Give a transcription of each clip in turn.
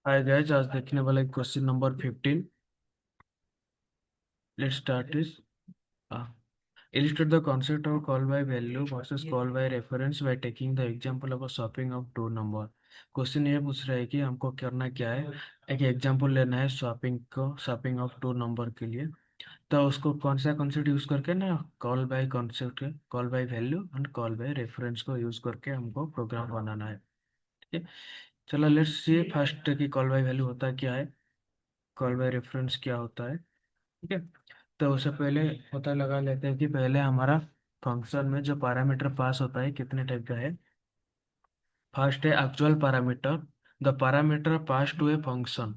Hi guys, आज देखने वाला question number 15। Let's start this. Illustrate the concept of call by value versus call by reference by taking the example of a swapping of two number। Question ये पूछ रहा है कि हमको करना क्या है। एक एग्जांपल लेना है स्वैपिंग ऑफ टू नंबर के लिए। तो उसको कौन सा कॉन्सेप्ट यूज करके ना, call by concept, call by value and call by reference को यूज करके हमको प्रोग्राम बनाना है। ठीक है, चलो लेट्स सी फर्स्ट कि कॉल बाय वैल्यू होता क्या है, कॉल बाय रेफरेंस क्या होता है। ठीक है, तो उससे पहले पता लगा लेते हैं कि पहले हमारा फंक्शन में जो पैरामीटर पास होता है कितने टाइप का है। फर्स्ट है actual parameter, the parameter pass to a function.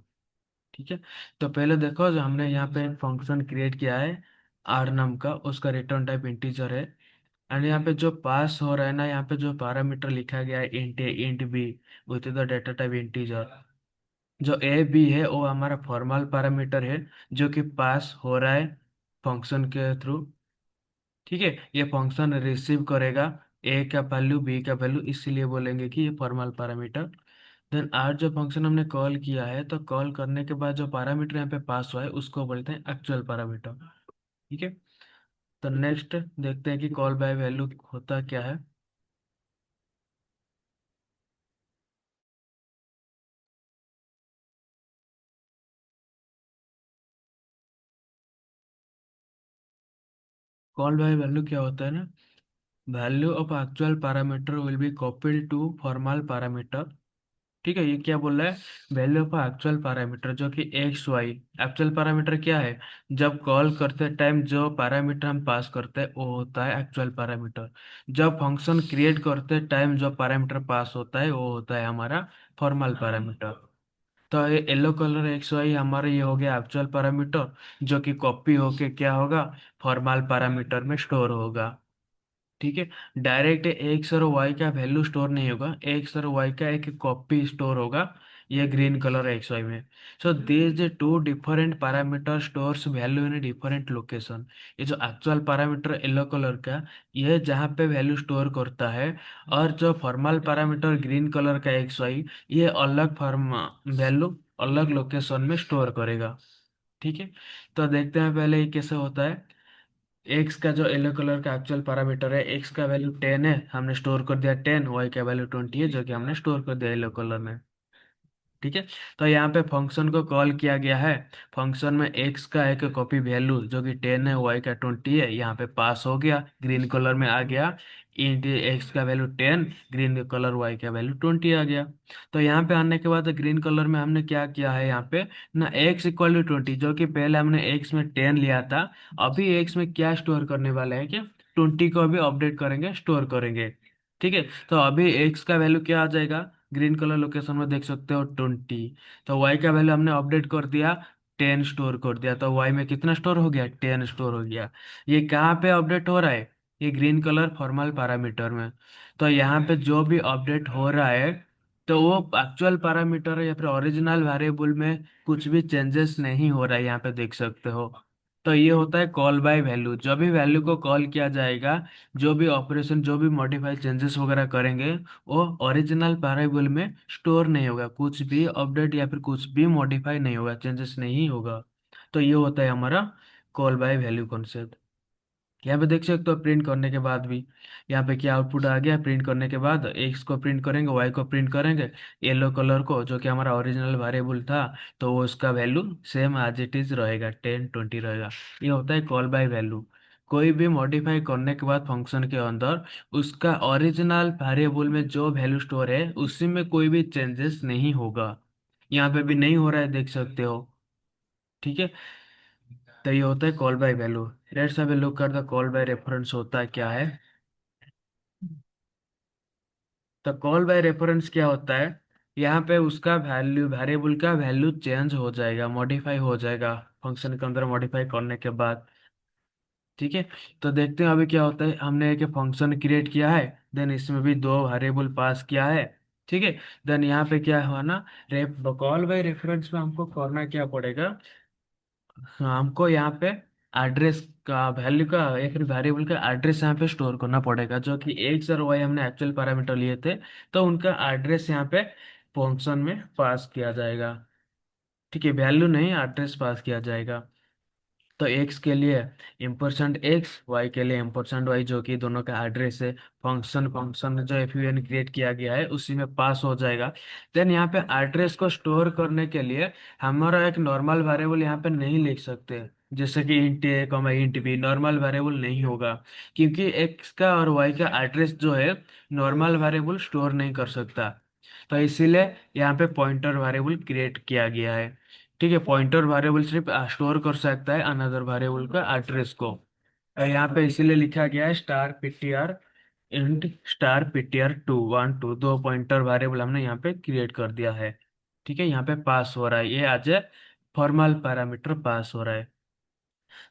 ठीक है, तो पहले देखो जो हमने यहाँ पे एक फंक्शन क्रिएट किया है आर नाम का, उसका रिटर्न टाइप इंटीजर है। एंड यहाँ पे जो पास हो रहा है ना, यहाँ पे जो पैरामीटर लिखा गया है int A int B with the data type integer. जो ए बी है वो हमारा फॉर्मल पैरामीटर है जो कि पास हो रहा है फंक्शन के थ्रू। ठीक है, ये फंक्शन रिसीव करेगा ए का वैल्यू बी का वैल्यू, इसीलिए बोलेंगे कि ये फॉर्मल पैरामीटर। देन आर जो फंक्शन हमने कॉल किया है, तो कॉल करने के बाद जो पैरामीटर यहाँ पे पास हुआ है उसको बोलते हैं एक्चुअल पैरामीटर। ठीक है, तो नेक्स्ट देखते हैं कि कॉल बाय वैल्यू होता क्या है। कॉल बाय वैल्यू क्या होता है ना, value of actual parameter will be copied to formal parameter. ठीक है, ये क्या बोल रहा है, वैल्यू ऑफ एक्चुअल पैरामीटर जो कि एक्स वाई। एक्चुअल पैरामीटर क्या है, जब कॉल करते टाइम जो पैरामीटर हम पास करते हैं वो होता है एक्चुअल पैरामीटर। जब फंक्शन क्रिएट करते टाइम जो पैरामीटर पास होता है वो होता है हमारा फॉर्मल पैरामीटर। तो ये येलो कलर एक्स वाई हमारा ये हो गया एक्चुअल पैरामीटर, जो कि कॉपी होके क्या होगा, फॉर्मल पैरामीटर में स्टोर होगा। ठीक है, डायरेक्ट एक्स और वाई का वैल्यू स्टोर नहीं होगा, एक्स और वाई का एक कॉपी स्टोर होगा ये ग्रीन कलर एक्स वाई में। So this two different parameter stores value in different location. ये जो एक्चुअल पैरामीटर येलो कलर का, ये जहाँ पे वैल्यू स्टोर करता है, और जो फॉर्मल पैरामीटर ग्रीन कलर का एक्स वाई, ये अलग फॉर्म वैल्यू अलग लोकेशन में स्टोर करेगा। ठीक है, तो देखते हैं पहले ये कैसे होता है। एक्स का जो येलो कलर का एक्चुअल पैरामीटर है, एक्स का वैल्यू 10 है, हमने स्टोर कर दिया 10, वाई का वैल्यू 20 है जो कि हमने स्टोर कर दिया येलो कलर में। ठीक है, तो यहाँ पे फंक्शन को कॉल किया गया है। फंक्शन में एक्स का एक कॉपी वैल्यू जो कि 10 है, वाई का 20 है, यहाँ पे पास हो गया, ग्रीन कलर में आ गया। इंट एक्स का वैल्यू 10, ग्रीन कलर वाई का वैल्यू 20 आ गया। तो यहाँ पे आने के बाद ग्रीन कलर में हमने क्या किया है, यहाँ पे ना एक्स इक्वल टू 20, जो कि पहले हमने एक्स में 10 लिया था, अभी एक्स में क्या स्टोर करने वाले हैं कि 20 को अभी अपडेट करेंगे, स्टोर करेंगे। ठीक है, तो अभी एक्स का वैल्यू क्या आ जाएगा, ग्रीन कलर लोकेशन में देख सकते हो 20। तो वाई का वैल्यू हमने अपडेट कर दिया, 10 स्टोर कर दिया, तो वाई में कितना स्टोर हो गया, 10 स्टोर हो गया। ये कहाँ पे अपडेट हो रहा है, ये ग्रीन कलर फॉर्मल पैरामीटर में। तो यहाँ पे जो भी अपडेट हो रहा है, तो वो एक्चुअल पैरामीटर या फिर ओरिजिनल वेरिएबल में कुछ भी चेंजेस नहीं हो रहा है, यहाँ पे देख सकते हो। तो ये होता है कॉल बाय वैल्यू, जो भी वैल्यू को कॉल किया जाएगा, जो भी ऑपरेशन, जो भी मॉडिफाई चेंजेस वगैरह करेंगे, वो ओरिजिनल वेरिएबल में स्टोर नहीं होगा, कुछ भी अपडेट या फिर कुछ भी मॉडिफाई नहीं होगा, चेंजेस नहीं होगा। तो ये होता है हमारा कॉल बाय वैल्यू कॉन्सेप्ट। यहाँ पे देख सकते हो प्रिंट करने के बाद भी यहाँ पे क्या आउटपुट आ गया, प्रिंट करने के बाद एक्स को प्रिंट करेंगे, वाई को प्रिंट करेंगे, येलो कलर को जो कि हमारा ओरिजिनल वेरिएबल था, तो वो उसका value same as it is रहेगा, 10 20 रहेगा। ये होता है कॉल बाय वैल्यू। कोई भी मॉडिफाई करने के बाद फंक्शन के अंदर उसका ओरिजिनल वेरिएबल में जो वैल्यू स्टोर है उसी में कोई भी चेंजेस नहीं होगा। यहाँ पे भी नहीं हो रहा है, देख सकते हो। ठीक है, तो ये होता है call by value. Let's have a look at the call by reference होता क्या है। तो कॉल बाय रेफरेंस क्या होता है, यहाँ पे उसका वैल्यू, वेरिएबल का वैल्यू चेंज हो जाएगा, मॉडिफाई हो जाएगा फंक्शन के अंदर मॉडिफाई करने के बाद। ठीक है, तो देखते हैं अभी क्या होता है। हमने एक फंक्शन क्रिएट किया है, देन इसमें भी दो वेरिएबल पास किया है। ठीक है, देन यहाँ पे क्या हुआ ना, रेफ कॉल बाय रेफरेंस में हमको करना क्या पड़ेगा, हमको यहाँ पे एड्रेस का वैल्यू का या फिर वेरिएबल का एड्रेस यहाँ पे स्टोर करना पड़ेगा, जो कि एक्स और वाई हमने एक्चुअल पैरामीटर लिए थे, तो उनका एड्रेस यहाँ पे फंक्शन में पास किया जाएगा। ठीक है, वैल्यू नहीं, एड्रेस पास किया जाएगा। तो एक्स के लिए एम्परसेंड एक्स, वाई के लिए एम्परसेंड वाई, जो कि दोनों का एड्रेस है। फंक्शन फंक्शन जो एफयूएन क्रिएट किया गया है उसी में पास हो जाएगा। देन यहाँ पे एड्रेस को स्टोर करने के लिए हमारा एक नॉर्मल वेरिएबल यहाँ पे नहीं लिख सकते, जैसे कि इंट ए comma int B normal variable नहीं होगा, क्योंकि एक्स का और वाई का एड्रेस जो है नॉर्मल वेरिएबल स्टोर नहीं कर सकता। तो इसीलिए यहाँ पे पॉइंटर वेरिएबल क्रिएट किया गया है। ठीक है, पॉइंटर वेरिएबल सिर्फ स्टोर कर सकता है अनदर वेरिएबल का एड्रेस को। यहाँ पे इसीलिए लिखा गया है star ptr int star ptr2 1 2, दो पॉइंटर वेरिएबल हमने यहाँ पे क्रिएट कर दिया है। ठीक है, यहाँ पे पास हो रहा है, ये आज फॉर्मल पैरामीटर पास हो रहा है।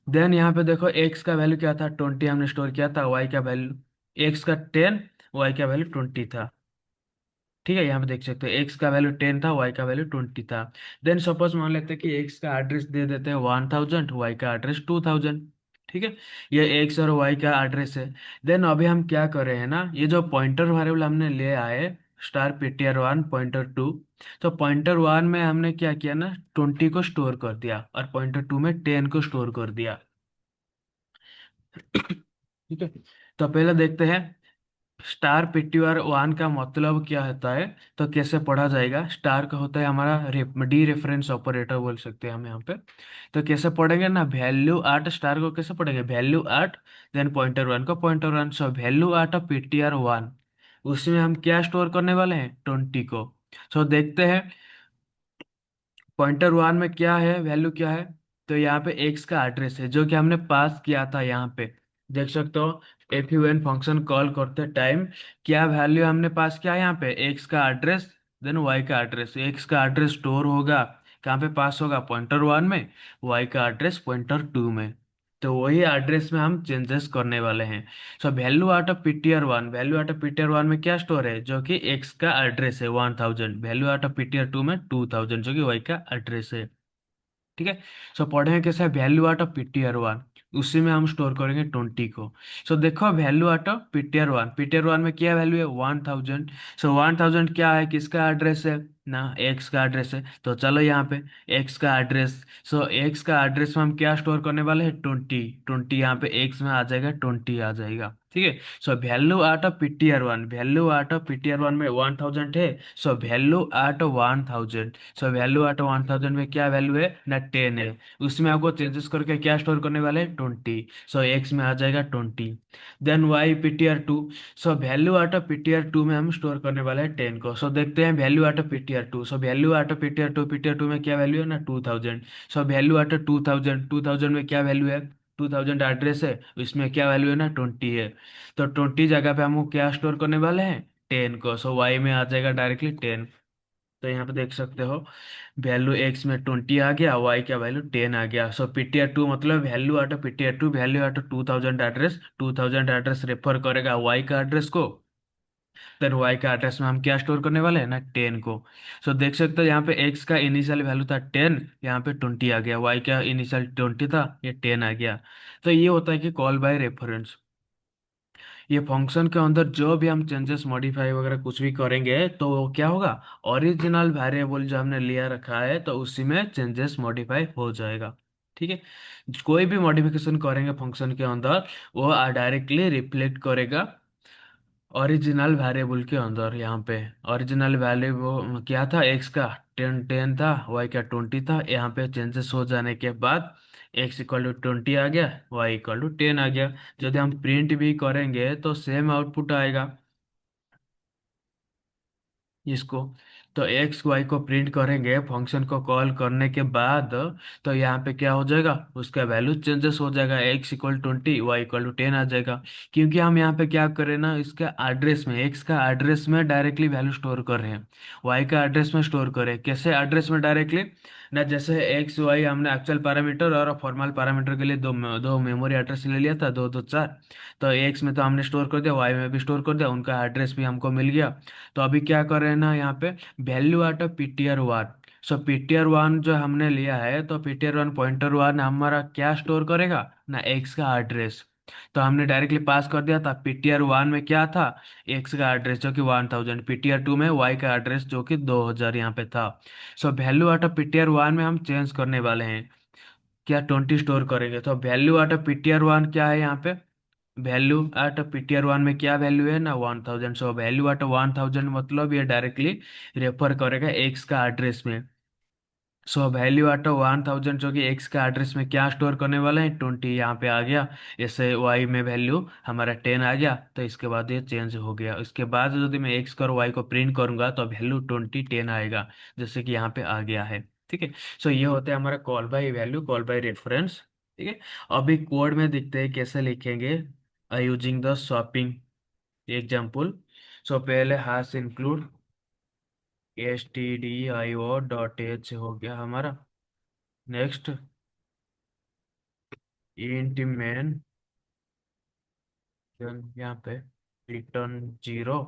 देन यहाँ पे देखो एक्स का वैल्यू क्या था, 20 हमने स्टोर किया था, वाई का वैल्यू एक्स का 10, वाई का वैल्यू 20 था। ठीक है, यहाँ पे देख सकते हो एक्स का वैल्यू 10 था, वाई का वैल्यू 20 था। देन सपोज मान लेते हैं कि एक्स का एड्रेस दे देते हैं 1000, वाई का एड्रेस 2000। ठीक है, ये एक्स और वाई का एड्रेस है। देन अभी हम क्या कर रहे हैं ना, ये जो पॉइंटर वेरिएबल हमने ले आए स्टार ptr1 पॉइंटर 2, तो पॉइंटर 1 में हमने क्या किया ना, 20 को स्टोर कर दिया और पॉइंटर 2 में 10 को स्टोर कर दिया। ठीक है, तो पहले देखते हैं स्टार ptr1 का मतलब क्या होता है, तो कैसे पढ़ा जाएगा। स्टार का होता है हमारा डी रेफरेंस ऑपरेटर बोल सकते हैं हम यहाँ पे। तो कैसे पढ़ेंगे ना, वैल्यू आट स्टार को कैसे पढ़ेंगे, वैल्यू आट देन पॉइंटर 1 को pointer 1, so value at of ptr1, उसमें हम क्या स्टोर करने वाले हैं, 20 को। सो देखते हैं पॉइंटर 1 में क्या है, वैल्यू क्या है। तो यहाँ पे एक्स का एड्रेस है जो कि हमने पास किया था यहाँ पे, देख सकते हो। F U N function call करते टाइम क्या वैल्यू हमने पास किया है यहाँ पे, एक्स का एड्रेस देन वाई का एड्रेस। एक्स का एड्रेस स्टोर होगा कहाँ पे, पास होगा पॉइंटर 1 में, वाई का एड्रेस पॉइंटर 2 में। तो वही एड्रेस में हम चेंजेस करने वाले हैं। सो value out of ptr1, value out of ptr1 में क्या स्टोर है, जो कि एक्स का एड्रेस है 1000, वैल्यू आउट ऑफ ptr2 में 2000, जो कि वाई का एड्रेस है। ठीक है, सो पढ़ेंगे कैसे, वैल्यू आउट ऑफ ptr1, उसी में हम स्टोर करेंगे 20 को। सो देखो वैल्यू आउट ऑफ ptr1 में क्या वैल्यू है 1000। सो 1000 क्या है, किसका एड्रेस है ना, एक्स का एड्रेस है। तो चलो यहाँ पे एक्स का एड्रेस, सो एक्स का एड्रेस में हम क्या स्टोर करने वाले हैं, 20 यहाँ पे एक्स में आ जाएगा, 20 आ जाएगा। ठीक है, सो value out of ptr1, value out of ptr1 में 1000 है, सो value out of 1000, so value out of 1000 में क्या वैल्यू है ना, 10 है। उसमें आपको चेंजेस करके क्या स्टोर करने वाले हैं, 20, सो एक्स में आ जाएगा 20। Then y ptr2, so value out of ptr2 में हम स्टोर करने वाले हैं 10 को। सो देखते हैं value out of ptr2, so value out of ptr2 में क्या वैल्यू है ना, 2000। सो वैल्यू आउट ऑफ 2000 में क्या वैल्यू है, 2000 एड्रेस है, इसमें क्या वैल्यू है ना, 20 है। तो 20 जगह पे हमको क्या स्टोर करने वाले हैं, 10 को। सो वाई में आ जाएगा डायरेक्टली 10। तो यहाँ पे देख सकते हो वैल्यू एक्स में 20 आ गया, वाई का वैल्यू 10 आ गया। सो ptr2 मतलब value out of ptr2, value out of 2000 address refer करेगा वाई का एड्रेस को। देन वाई का एड्रेस में हम क्या स्टोर करने वाले हैं ना, 10 को। सो देख सकते हो यहाँ पे एक्स का इनिशियल वैल्यू था 10, यहाँ पे 20 आ गया, वाई का इनिशियल 20 था, ये 10 आ गया। तो ये होता है कि कॉल बाय रेफरेंस। ये फंक्शन के अंदर जो भी हम चेंजेस मॉडिफाई वगैरह कुछ भी करेंगे तो वो क्या होगा, ओरिजिनल वेरिएबल जो हमने लिया रखा है तो उसी में चेंजेस मॉडिफाई हो जाएगा। ठीक है, कोई भी मॉडिफिकेशन करेंगे फंक्शन के अंदर वो डायरेक्टली रिफ्लेक्ट करेगा ओरिजिनल वेरिएबल के अंदर। यहाँ पे ओरिजिनल वैल्यू क्या था, एक्स का 10 था, वाई का 20 था, यहाँ पे चेंजेस हो जाने के बाद एक्स इक्वल टू 20 आ गया, वाई इक्वल टू 10 आ गया। यदि हम प्रिंट भी करेंगे तो सेम आउटपुट आएगा इसको। तो एक्स वाई को प्रिंट करेंगे फंक्शन को कॉल करने के बाद, तो यहाँ पे क्या हो जाएगा, उसका वैल्यू चेंजेस हो जाएगा, x equal 20, y equal to 10 आ जाएगा। क्योंकि हम यहाँ पे क्या करें ना, इसका एड्रेस में एक्स का एड्रेस में डायरेक्टली वैल्यू स्टोर कर रहे हैं, वाई का एड्रेस में स्टोर करें, कैसे एड्रेस में डायरेक्टली ना, जैसे एक्स वाई हमने एक्चुअल पैरामीटर और फॉर्मल पैरामीटर के लिए दो दो मेमोरी एड्रेस ले लिया था, दो दो चार। तो एक्स में तो हमने स्टोर कर दिया, वाई में भी स्टोर कर दिया, उनका एड्रेस भी हमको मिल गया। तो अभी क्या कर रहे हैं ना यहाँ पे, value out of ptr1, so ptr1 जो हमने लिया है तो ptr1 पॉइंटर 1 हमारा क्या स्टोर करेगा ना, एक्स का एड्रेस। तो हमने डायरेक्टली पास कर दिया था। ptr 1 में क्या था, एक्स का एड्रेस जो कि 1000, ptr 2 में वाई का एड्रेस जो कि 2000 यहाँ पे था। सो वैल्यू आउट ऑफ ptr 1 में हम चेंज करने वाले हैं, क्या 20 स्टोर करेंगे। तो वैल्यू आउट ऑफ ptr 1 क्या है यहाँ पे, वैल्यू एट ptr 1 में क्या वैल्यू है ना 1000। सो वैल्यू एट 1000 मतलब ये डायरेक्टली रेफर करेगा एक्स का एड्रेस में। सो वैल्यू एट 1000 जो कि एक्स का एड्रेस में क्या स्टोर करने वाला है, 20 यहाँ पे आ गया। ऐसे वाई में वैल्यू हमारा 10 आ गया, तो इसके बाद ये चेंज हो गया। उसके बाद यदि मैं एक्स और वाई को प्रिंट करूंगा तो वैल्यू 20 10 आएगा, जैसे कि यहाँ पे आ गया है। ठीक है। सो ये होता है हमारा call by value, call by reference. ठीक है। अभी कोड में देखते हैं कैसे लिखेंगे, यूजिंग द स्वैपिंग एग्जाम्पल। सो पहले हैश इंक्लूड stdio.h हो गया हमारा। नेक्स्ट इंट मेन, यहाँ पे रिटर्न 0।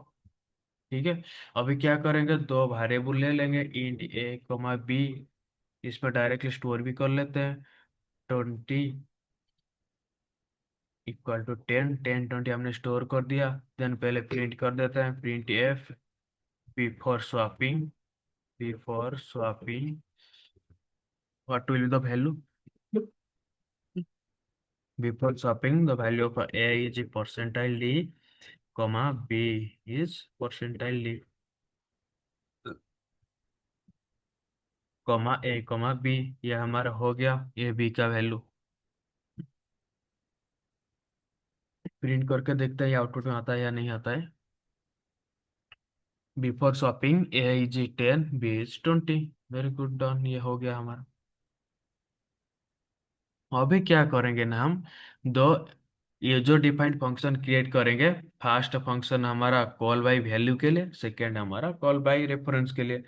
ठीक है। अभी क्या करेंगे, दो वेरिएबल ले लेंगे, इंट a, b। इस पर डायरेक्टली स्टोर भी कर लेते हैं। 20 इक्वल टू 10 हमने स्टोर कर दिया। देन पहले प्रिंट कर देते हैं, print f before swapping, before swapping what will be the value, before swapping the value of a is percentile d, comma b is percentile d, comma a comma b. ये हमारा हो गया a b का value. Print करके देखते हैं ये output में आता है या नहीं आता है। Before swapping a is 10, b is 20। Very good, done, ये हो गया हमारा। अभी क्या करेंगे ना हम, दो ये जो डिफाइंड फंक्शन क्रिएट करेंगे। फर्स्ट फंक्शन हमारा कॉल बाय वैल्यू के लिए, सेकेंड हमारा कॉल बाय रेफरेंस के लिए।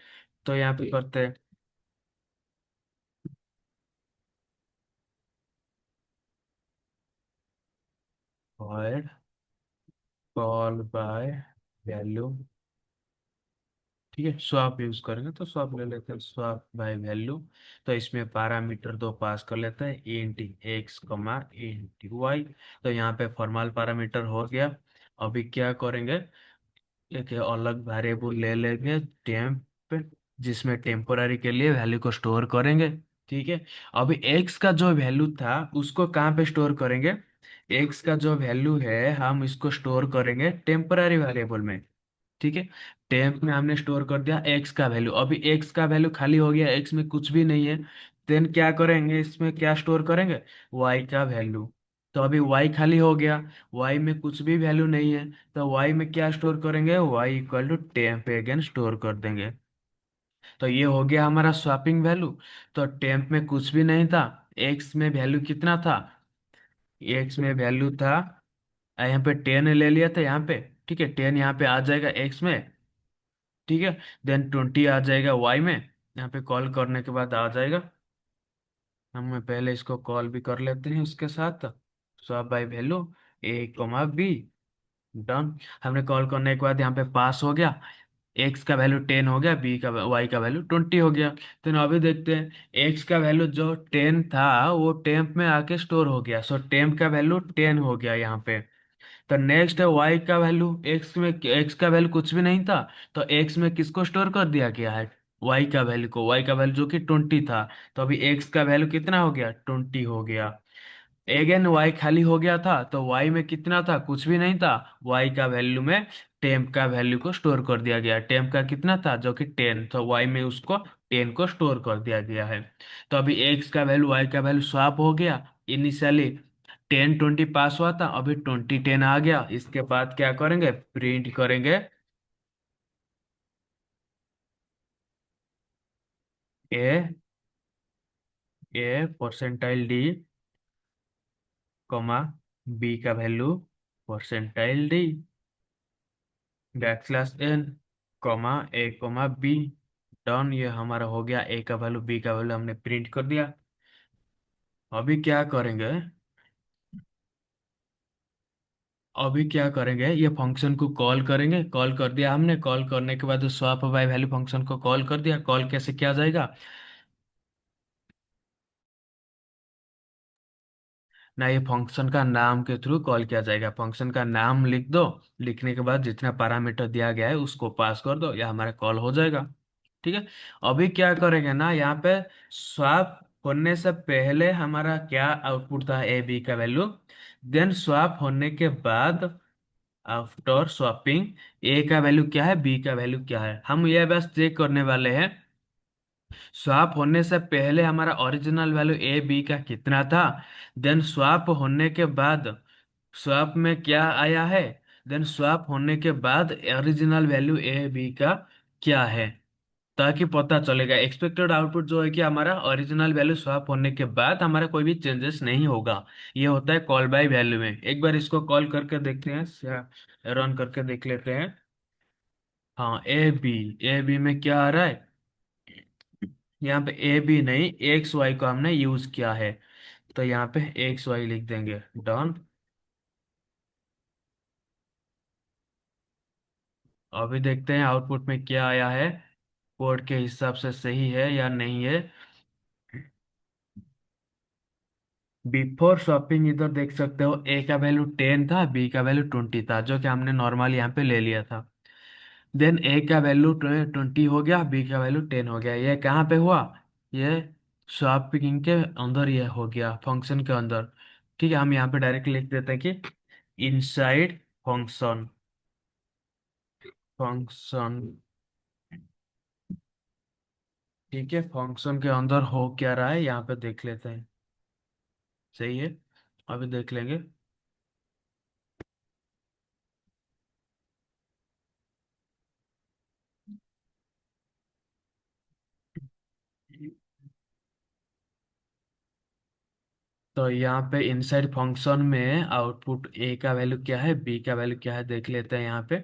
तो यहाँ पे करते हैं void कॉल बाय वैल्यू। ठीक है, स्वैप यूज करेंगे तो स्वैप ले लेते हैं, स्वैप बाय वैल्यू। तो इसमें पैरामीटर दो पास कर लेते हैं, इंट एक्स कमा इंट वाई। तो यहाँ पे फॉर्मल पैरामीटर हो गया। अभी क्या करेंगे, एक अलग वेरिएबल ले लेंगे टेम्प, जिसमें टेम्पोररी के लिए वैल्यू को स्टोर करेंगे। ठीक है। अभी एक्स का जो वैल्यू था उसको कहाँ पे स्टोर करेंगे, एक्स का जो वैल्यू है हम इसको स्टोर करेंगे टेम्पोररी वेरिएबल में। ठीक है। टेम्प में हमने स्टोर कर दिया एक्स का वैल्यू। अभी एक्स का वैल्यू खाली हो गया, एक्स में कुछ भी नहीं है। देन क्या करेंगे, इसमें क्या स्टोर करेंगे, वाई का वैल्यू। तो अभी वाई खाली हो गया, वाई में कुछ भी वैल्यू नहीं है। तो वाई में क्या स्टोर करेंगे, y equal to temp again store कर देंगे। तो ये हो गया हमारा स्वैपिंग वैल्यू। तो टेम्प में कुछ भी नहीं था, एक्स में वैल्यू कितना था, एक्स में वैल्यू था, यहाँ पे 10 ले लिया था यहाँ पे। ठीक है, 10 यहाँ पे आ जाएगा एक्स में। ठीक है। देन 20 आ जाएगा वाई में, यहाँ पे कॉल करने के बाद आ जाएगा। हम पहले इसको कॉल भी कर लेते हैं उसके साथ, swap by value a, b। Done. हमने कॉल करने के बाद यहाँ पे पास हो गया, एक्स का वैल्यू 10 हो गया, बी का वाई का वैल्यू 20 हो गया। तो अभी देखते हैं, एक्स का वैल्यू जो 10 था वो टेम्प में आके स्टोर हो गया। सो टेम्प का वैल्यू 10 हो गया यहाँ पे। तो नेक्स्ट है वाई का वैल्यू, एक्स में एक्स का वैल्यू कुछ भी नहीं था। तो एक्स में किसको स्टोर कर दिया गया है, वाई का वैल्यू को, वाई का वैल्यू जो कि 20 था। तो अभी एक्स का वैल्यू कितना हो गया, 20 हो गया। अगेन वाई खाली हो गया था, तो वाई में कितना था, कुछ भी नहीं था। वाई का वैल्यू में टेम्प का वैल्यू को स्टोर कर दिया गया, टेम्प का कितना था जो कि 10, तो वाई में उसको 10 को स्टोर कर दिया गया है। तो अभी एक्स का वैल्यू वाई का वैल्यू स्वैप हो गया। इनिशियली 10 20 पास हुआ था, अभी 20 10 आ गया। इसके बाद क्या करेंगे, प्रिंट करेंगे ए ए परसेंटाइल डी, कॉमा बी का value percentile D, backslash n, a, b। Done, ये हमारा हो गया, ए का वैल्यू बी का वैल्यू हमने प्रिंट कर दिया। अभी क्या करेंगे, अभी क्या करेंगे, ये फंक्शन को कॉल करेंगे। कॉल कर दिया हमने, कॉल करने के बाद स्वैप बाय वैल्यू फंक्शन को कॉल कर दिया। कॉल कैसे किया जाएगा, ना ये फंक्शन का नाम के थ्रू कॉल किया जाएगा। फंक्शन का नाम लिख दो, लिखने के बाद जितना पैरामीटर दिया गया है उसको पास कर दो, या हमारा कॉल हो जाएगा। ठीक है। अभी क्या करेंगे ना, यहाँ पे स्वैप होने से पहले हमारा क्या आउटपुट था, ए बी का वैल्यू। देन स्वैप होने के बाद, आफ्टर स्वैपिंग, ए का वैल्यू क्या है, बी का वैल्यू क्या है, हम ये बस चेक करने वाले हैं। स्वैप होने से पहले हमारा ओरिजिनल वैल्यू ए बी का कितना था, देन स्वैप होने के बाद स्वैप में क्या आया है, देन स्वैप होने के बाद ओरिजिनल वैल्यू ए बी का क्या है, ताकि पता चलेगा। एक्सपेक्टेड आउटपुट जो है कि हमारा ओरिजिनल वैल्यू स्वैप होने के बाद हमारा कोई भी चेंजेस नहीं होगा। ये होता है कॉल बाय वैल्यू में। एक बार इसको कॉल करके देखते हैं, रन करके देख लेते हैं। हाँ, ए बी में क्या आ रहा है, यहाँ पे ए बी नहीं, एक्स वाई को हमने यूज किया है, तो यहाँ पे एक्स वाई लिख देंगे, डन। अभी देखते हैं आउटपुट में क्या आया है, कोड के हिसाब से सही है या नहीं है। बिफोर शॉपिंग इधर देख सकते हो, ए का वैल्यू 10 था, बी का वैल्यू 20 था, जो कि हमने नॉर्मल यहाँ पे ले लिया था। देन ए का वैल्यू 20 हो गया, बी का वैल्यू 10 हो गया। ये कहाँ पे हुआ, ये शॉपिंग के अंदर ये हो गया, फंक्शन के अंदर। ठीक है, हम यहाँ पे डायरेक्ट लिख देते हैं कि इनसाइड फंक्शन, फंक्शन। ठीक है, फंक्शन के अंदर हो क्या रहा है यहाँ पे देख लेते हैं। सही है, अभी देख लेंगे। तो यहाँ पे इनसाइड फंक्शन में आउटपुट ए का वैल्यू क्या है, बी का वैल्यू क्या है देख लेते हैं यहाँ पे,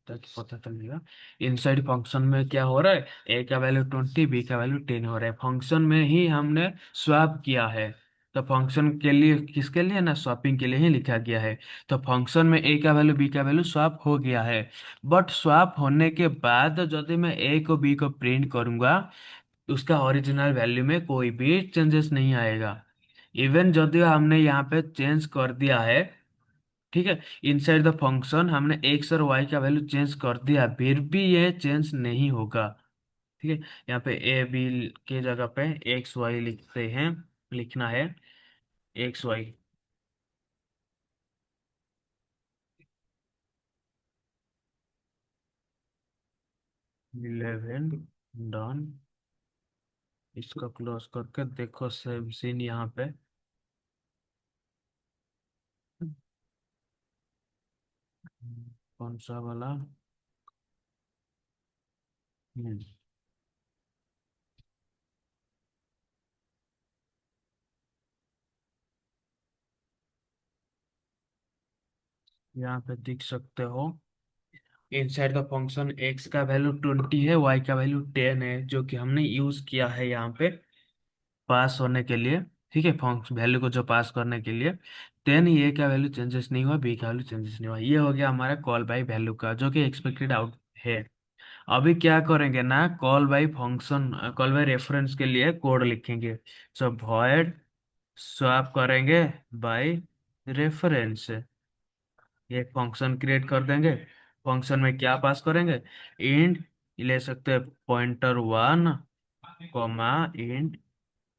ताकि पता चलेगा। इनसाइड फंक्शन में क्या हो रहा है, ए का वैल्यू 20, बी का वैल्यू 10 हो रहा है। फंक्शन में ही हमने स्वैप किया है, तो फंक्शन के लिए, किसके लिए ना, स्वैपिंग के लिए ही लिखा गया है। तो फंक्शन में ए का वैल्यू बी का वैल्यू स्वैप हो गया है। बट स्वैप होने के बाद यदि मैं ए को बी को प्रिंट करूंगा, उसका ओरिजिनल वैल्यू में कोई भी चेंजेस नहीं आएगा। इवन यदि हमने यहाँ पे चेंज कर दिया है, ठीक है, इनसाइड द फंक्शन हमने एक्स और वाई का वैल्यू चेंज कर दिया, फिर भी ये चेंज नहीं होगा। ठीक है, यहाँ पे ए बी के जगह पे एक्स वाई लिखते हैं, लिखना है एक्स वाई। 11, डन। इसको क्लोज करके देखो सेम सीन यहाँ पे। कौन सा वाला, हम्म, यहाँ पे देख सकते हो, इनसाइड द फंक्शन एक्स का वैल्यू 20 है, वाई का वैल्यू 10 है, जो कि हमने यूज किया है यहाँ पे पास होने के लिए। ठीक है, फंक्शन वैल्यू को जो पास करने के लिए। 10, ए का वैल्यू चेंजेस नहीं हुआ, बी का वैल्यू चेंजेस नहीं हुआ। ये हो गया हमारा कॉल बाई वैल्यू का, जो कि एक्सपेक्टेड आउट है। अभी क्या करेंगे ना, call by function, call by reference के लिए कोड लिखेंगे। सो वॉइड स्वैप करेंगे बाई रेफरेंस, ये फंक्शन क्रिएट कर देंगे। फंक्शन में क्या पास करेंगे, इंट ले सकते हैं pointer 1, comma int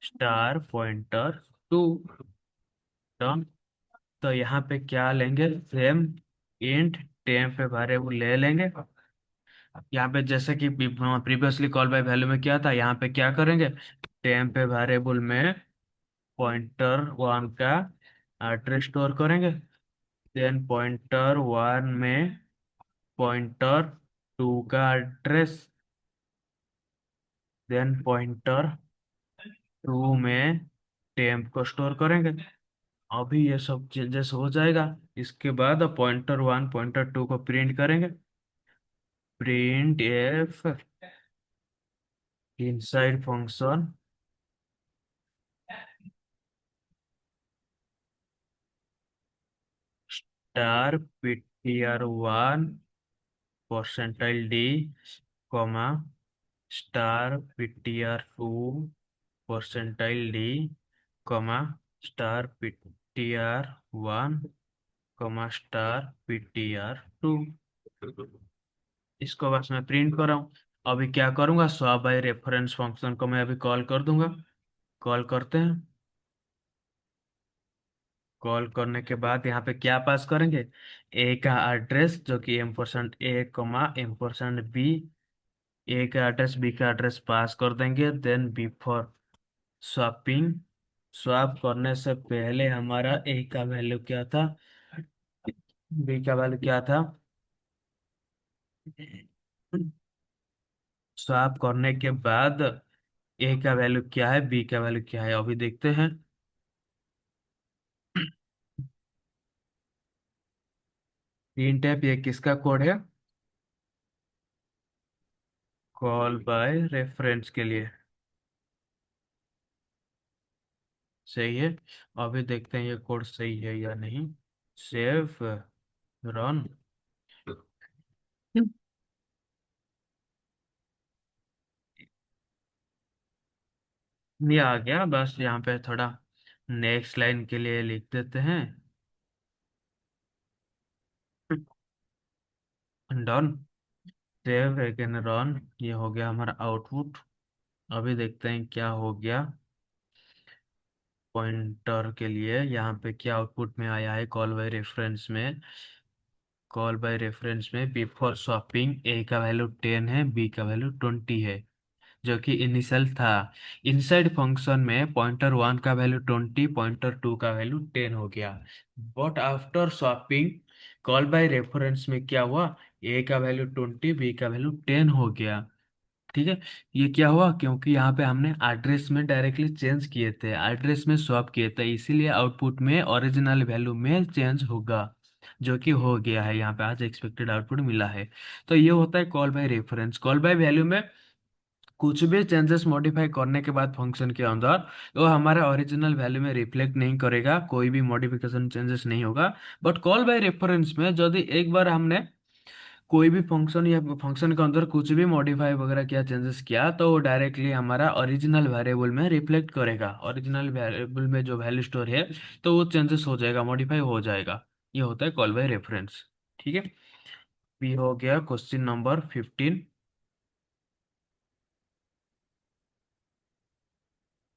star pointer 2, done. तो यहाँ पे क्या लेंगे, सेम इंट टेम्प पे वेरिएबल ले लेंगे। यहाँ पे जैसे कि प्रीवियसली कॉल बाय वैल्यू में क्या था, यहाँ पे क्या करेंगे, टेम्प पे वेरिएबल में पॉइंटर 1 का एड्रेस स्टोर करेंगे। देन पॉइंटर 1 में पॉइंटर 2 का एड्रेस, देन पॉइंटर 2 में टेम्प को स्टोर करेंगे। अभी ये सब चेंजेस हो जाएगा। इसके बाद पॉइंटर 1 पॉइंटर 2 को प्रिंट करेंगे, print F inside function star ptr 1 %d, comma star ptr 2 %d, comma star pit। ptr1 star ptr2। इसको बस मैं प्रिंट कर रहा हूँ। अभी क्या करूंगा, स्वैप बाय रेफरेंस फंक्शन को मैं अभी कॉल कर दूंगा। कॉल करते हैं। कॉल करने के बाद यहाँ पे क्या पास करेंगे, ए का एड्रेस जो कि M%A, M%B। ए का एड्रेस बी का एड्रेस पास कर देंगे, देन बिफोर स्वैपिंग। स्वैप करने से पहले हमारा ए का वैल्यू क्या था, बी का वैल्यू क्या था। स्वैप करने के बाद ए का वैल्यू क्या है, बी का वैल्यू क्या है, अभी देखते हैं। प्रिंट टैब ये किसका कोड है, कॉल बाय रेफरेंस के लिए। सही है। अभी देखते हैं ये कोड सही है या नहीं। Save, run. ये आ गया, बस यहाँ पे थोड़ा नेक्स्ट लाइन के लिए लिख देते हैं। डन। Save again run. ये हो गया हमारा आउटपुट। अभी देखते हैं क्या हो गया। पॉइंटर के लिए यहाँ पे क्या आउटपुट में आया है, कॉल बाय रेफरेंस में। कॉल बाय रेफरेंस में बिफोर स्वैपिंग ए का वैल्यू 10 है, बी का वैल्यू 20 है, जो कि इनिशियल था। इनसाइड फंक्शन में पॉइंटर 1 का वैल्यू 20, पॉइंटर 2 का वैल्यू 10 हो गया। But after swapping call by reference में क्या हुआ, ए का वैल्यू 20, बी का वैल्यू 10 हो गया। ठीक है। ये क्या हुआ, क्योंकि यहाँ पे हमने एड्रेस में डायरेक्टली चेंज किए थे, एड्रेस में स्वैप किए थे, इसीलिए आउटपुट में ओरिजिनल वैल्यू में चेंज होगा, जो कि हो गया है। यहाँ पे आज एक्सपेक्टेड आउटपुट मिला है। तो ये होता है call by reference. Call by value में कुछ भी चेंजेस मॉडिफाई करने के बाद फंक्शन के अंदर वो हमारा ओरिजिनल वैल्यू में रिफ्लेक्ट नहीं करेगा, कोई भी मॉडिफिकेशन चेंजेस नहीं होगा। बट कॉल बाय रेफरेंस में यदि एक बार हमने कोई भी फंक्शन या फंक्शन के अंदर कुछ भी मॉडिफाई वगैरह किया, चेंजेस किया, तो वो डायरेक्टली हमारा ओरिजिनल वेरिएबल में रिफ्लेक्ट करेगा। ओरिजिनल वेरिएबल में जो वैल्यू स्टोर है तो वो चेंजेस हो जाएगा, मॉडिफाई हो जाएगा। ये होता है कॉल बाय रेफरेंस। ठीक है। भी हो गया क्वेश्चन नंबर 15।